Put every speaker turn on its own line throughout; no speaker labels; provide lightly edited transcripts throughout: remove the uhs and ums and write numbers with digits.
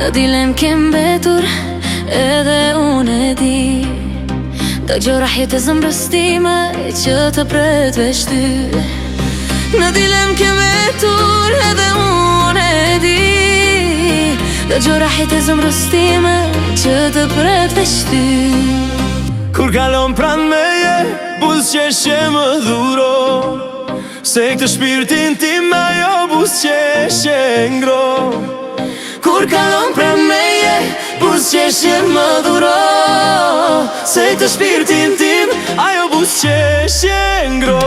Në dilem kem betur, edhe unë e di Do gjëra jetë e zëmrës time që të pret veç ty. Në dilem kem betur, edhe unë e di Do gjëra jetë e zëmrës time që të pret veç ty.
Kur kalon pran meje, buzëqeshje më dhuro Se këtë shpirtin tim ajo buzëqeshje ngro.
Kur kalon pran meje, buzëqeshje më dhuro
Se këtë shpirtin tim ajo buzëqeshje ngro.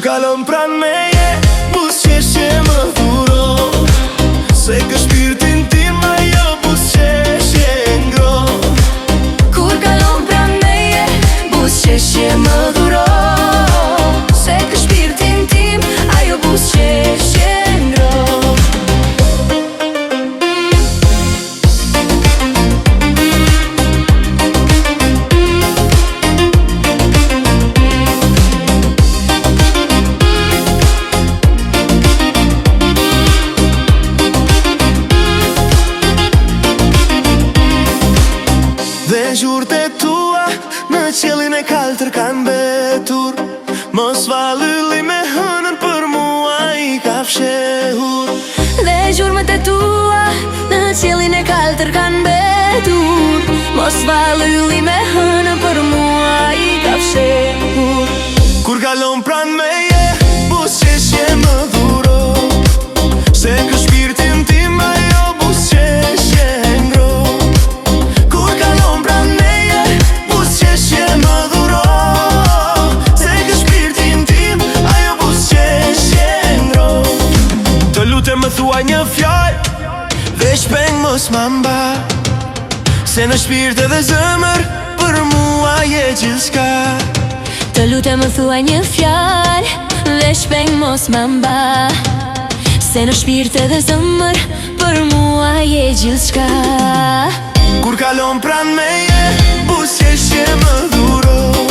Kalon pran meje, buzëqeshje më dhuro Se këtë shpirtin tim ajo buzëqeshje ngro.
Kur kalon pran meje, buzëqeshje më dhuro Se këtë shpirtin tim ajo buzëqeshje ngro.
Dhe gjurët e tua në qiellin e kaltër kanë betur Mos valylli me hënën për mua i ka fshehur.
Dhe gjurmët e tua në qiellin e kaltër kanë betur Mos valylli me hënën për mua i ka fshehur.
Kur kalon pran meje, buzëqeshje më dhuro Se këtë shpirtin tim ajo buzëqeshje ngro. Kur kalon pran meje, buzëqeshje më dhuro Se këtë shpirtin tim ajo buzëqeshje ngro. Të lutem më thuaj një fjallë dhe shpeng mos ma mba Se në shpirt edhe zëmër për mua je gjithçka.
Të lutem më thuaj një fjalë dhe shpeng mos ma mba Se në shpirt edhe zëmër për mua je gjithçka.
Kur kalon pran meje, buzëqeshje më dhuro